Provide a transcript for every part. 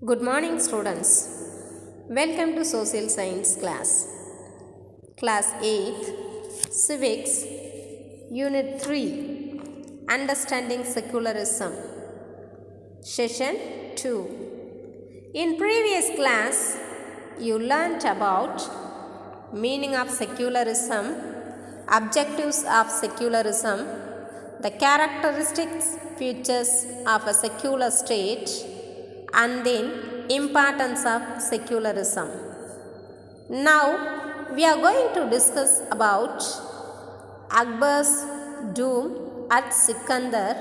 Good morning, students. Welcome to Social Science class. Class 8, Civics, Unit 3, Understanding Secularism. Session 2. In previous class, you learnt about meaning of secularism, objectives of secularism, the characteristics, features of a secular state, and then importance of secularism. Now we are going to discuss about Akbar's tomb at Sikandar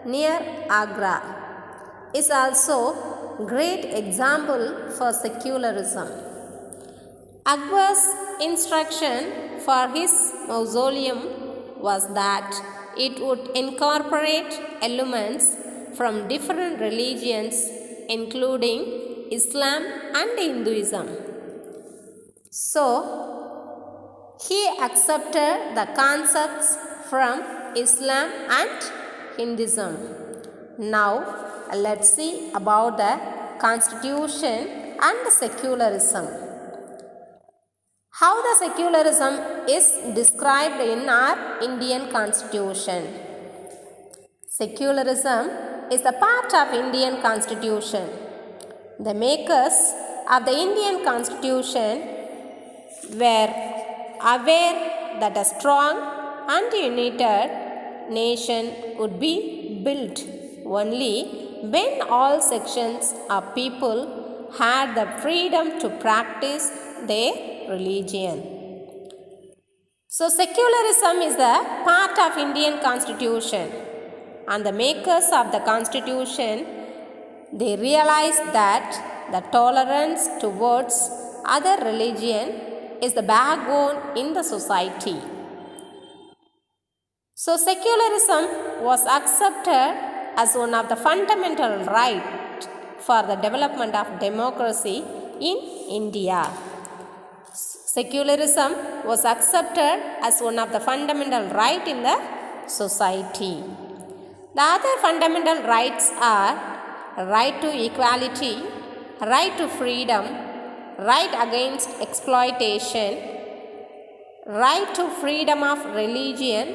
near Agra is also great example for secularism. Akbar's instruction for his mausoleum was that it would incorporate elements from different religions including Islam and Hinduism. So, he accepted the concepts from Islam and Hinduism. Now, let's see about the constitution and secularism. How the secularism is described in our Indian constitution. Secularism is a part of Indian constitution. The makers of the Indian constitution were aware that a strong and united nation would be built only when all sections of people had the freedom to practice their religion. So secularism is the part of Indian constitution. And the makers of the constitution, they realized that the tolerance towards other religion is the backbone in the society. So secularism was accepted as one of the fundamental rights for the development of democracy in India. Secularism was accepted as one of the fundamental rights in the society. The other fundamental rights are right to equality, right to freedom, right against exploitation, right to freedom of religion.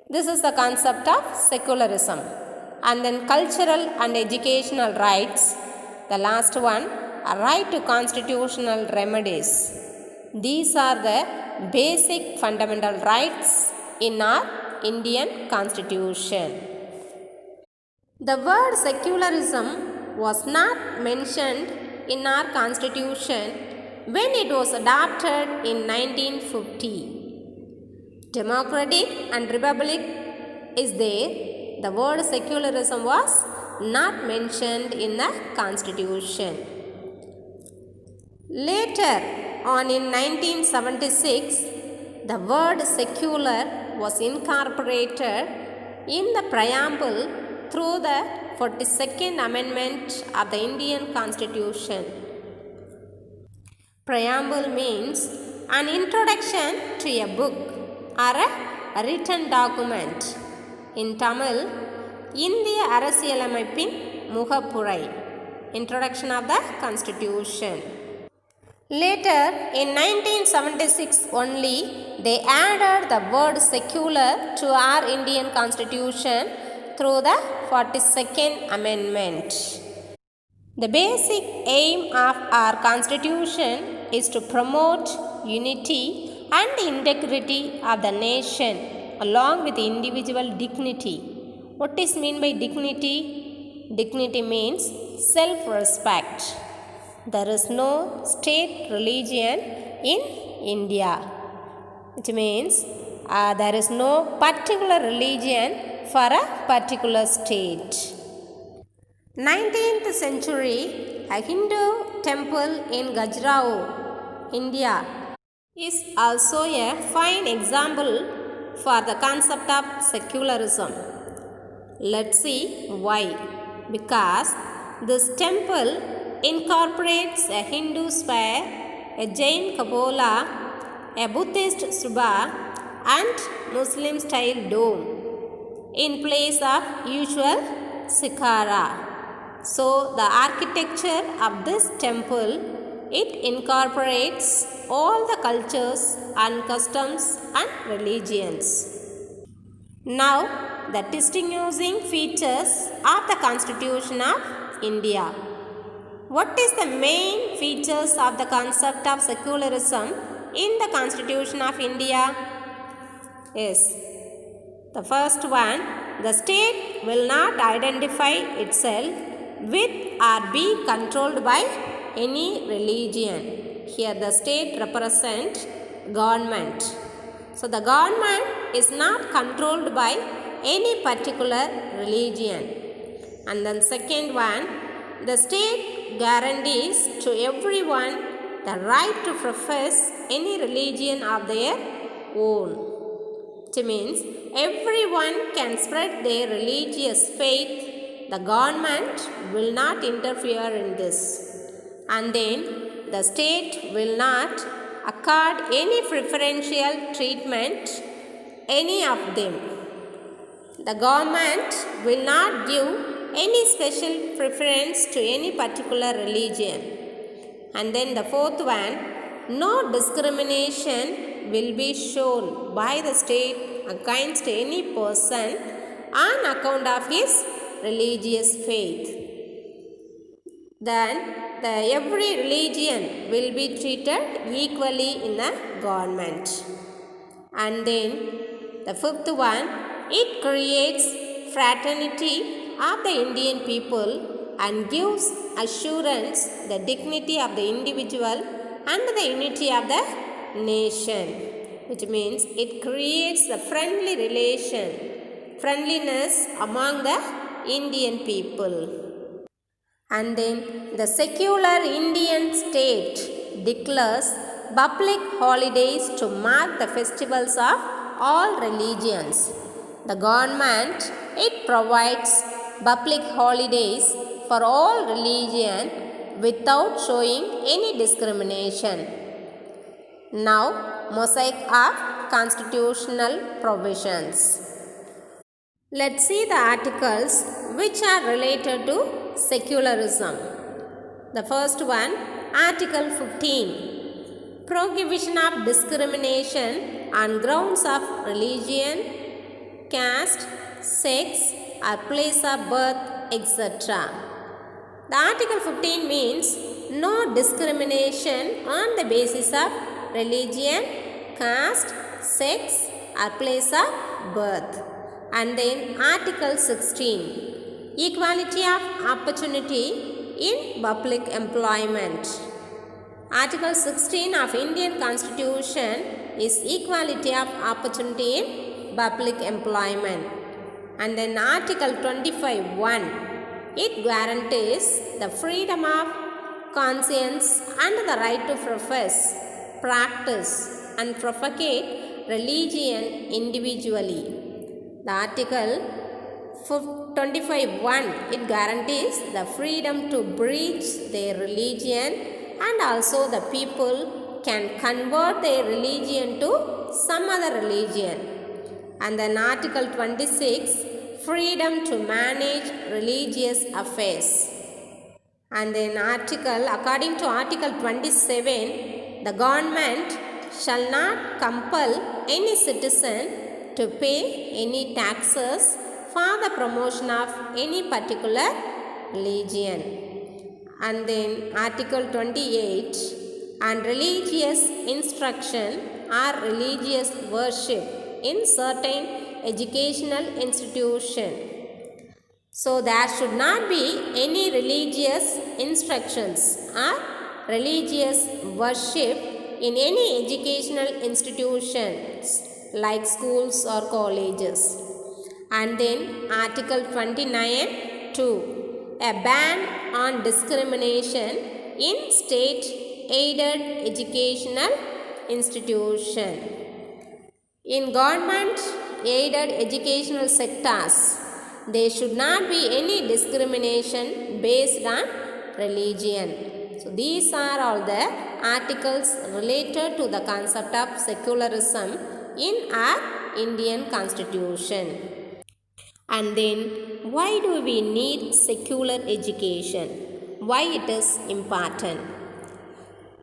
This is the concept of secularism. And then cultural and educational rights. The last one, a right to constitutional remedies. These are the basic fundamental rights in our Indian constitution. The word secularism was not mentioned in our constitution when it was adopted in 1950. Democratic and republic is there. The word secularism was not mentioned in the constitution. Later on in 1976, the word secular was incorporated in the preamble through the 42nd Amendment of the Indian Constitution. Preamble means an introduction to a book or a written document. In Tamil, Indiya Arasiyalamaipin Muhapurai, introduction of the Constitution. Later, in 1976 only, they added the word secular to our Indian Constitution through the 42nd Amendment. The basic aim of our Constitution is to promote unity and integrity of the nation along with individual dignity. What is meant by dignity? Dignity means self-respect. There is no state religion in India. It means there is no particular religion for a particular state. 19th century, a Hindu temple in Khajuraho, India, is also a fine example for the concept of secularism. Let's see why. Because this temple incorporates a Hindu sphere, a Jain cupola, a Buddhist stupa, and Muslim style dome in place of usual sikara. So the architecture of this temple, it incorporates all the cultures and customs and religions. Now the distinguishing features of the Constitution of India. What is the main features of the concept of secularism in the Constitution of India? Yes. The first one, the state will not identify itself with or be controlled by any religion. Here the state represents government. So the government is not controlled by any particular religion. And then second one, the state guarantees to everyone the right to profess any religion of their own. It means everyone can spread their religious faith. The government will not interfere in this. And then the state will not accord any preferential treatment any of them. The government will not give any special preference to any particular religion. And then the fourth one, no discrimination will be shown by the state against any person on account of his religious faith. Then every religion will be treated equally in the government. And then the fifth one, it creates fraternity of the Indian people and gives assurance the dignity of the individual and the unity of the nation, which means it creates the friendliness among the Indian people. And then the secular Indian state declares public holidays to mark the festivals of all religions. The government, it provides public holidays for all religion without showing any discrimination. Now, mosaic of constitutional provisions. Let's see the articles which are related to secularism. The first one, Article 15, prohibition of discrimination on grounds of religion, caste, sex, or place of birth, etc. The Article 15 means no discrimination on the basis of religion, caste, sex, or place of birth. And then Article 16, equality of opportunity in public employment. Article 16 of Indian Constitution is equality of opportunity in public employment. And then Article 25(1), it guarantees the freedom of conscience and the right to profess, practice and propagate religion individually. The Article 25(1), it guarantees the freedom to preach their religion, and also the people can convert their religion to some other religion. And then Article 26, freedom to manage religious affairs. And then according to Article 27, the government shall not compel any citizen to pay any taxes for the promotion of any particular religion. And then Article 28, and religious instruction or religious worship in certain educational institution. So there should not be any religious instructions or religious worship in any educational institutions like schools or colleges. And then Article 29(2), a ban on discrimination in state-aided educational institution. In government-aided educational sectors, there should not be any discrimination based on religion. So these are all the articles related to the concept of secularism in our Indian Constitution. And then, why do we need secular education? Why it is important?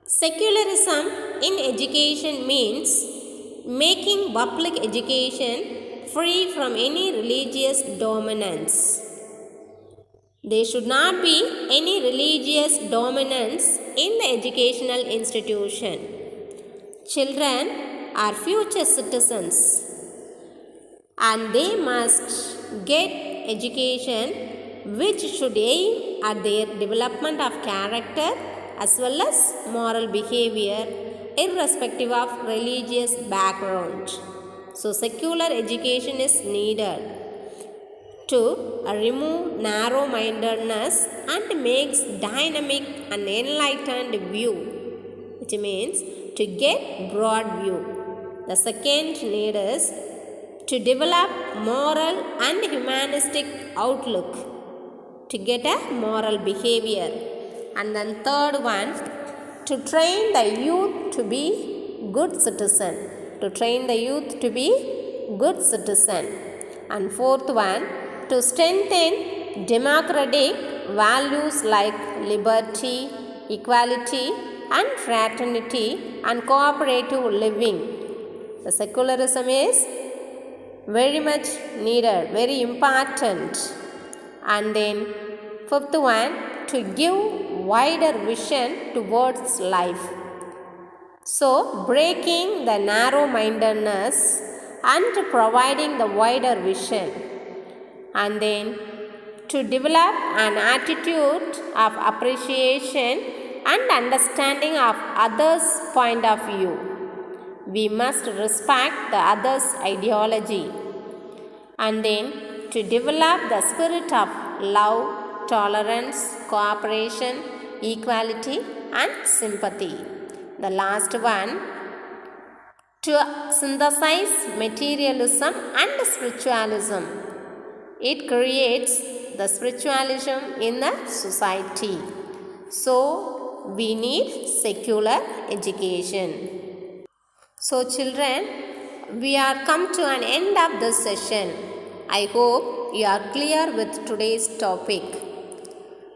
Secularism in education means making public education free from any religious dominance. There should not be any religious dominance in the educational institution. Children are future citizens and they must get education which should aim at their development of character as well as moral behavior irrespective of religious background. So secular education is needed to remove narrow-mindedness and makes dynamic and enlightened view, which means to get broad view. The second need is to develop moral and humanistic outlook, to get a moral behavior. And then third one, to train the youth to be good citizen, to train the youth to be good citizen. And fourth one, to strengthen democratic values like liberty, equality and fraternity and cooperative living. The secularism is very much needed, very important. And then fifth one, to give wider vision towards life. So breaking the narrow-mindedness and providing the wider vision. And then to develop an attitude of appreciation and understanding of others' point of view. We must respect the other's ideology. And then to develop the spirit of love, tolerance, cooperation, equality and sympathy. The last one, to synthesize materialism and spiritualism. It creates the spiritualism in the society. So we need secular education. So children, we are come to an end of this session. I hope you are clear with today's topic.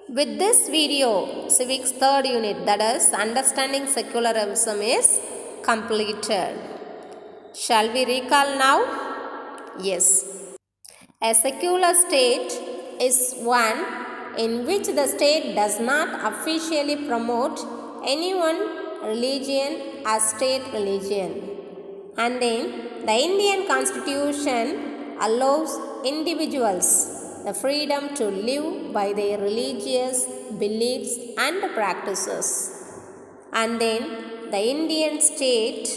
With this video, Civics 3rd unit, that is Understanding Secularism, is completed. Shall we recall now? Yes. A secular state is one in which the state does not officially promote any one religion as state religion. And then the Indian Constitution allows individuals the freedom to live by their religious beliefs and practices. And then the Indian state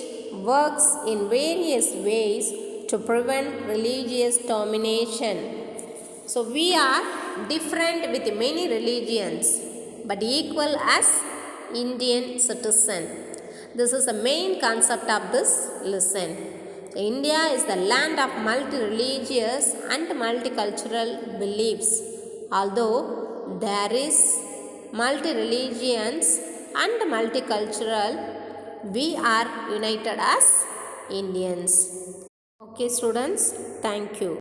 works in various ways to prevent religious domination. So we are different with many religions but equal as Indian citizen. This is the main concept of this lesson. India is the land of multi-religious and multicultural beliefs. Although there is multi-religions and multicultural, we are united as Indians. Okay students, thank you.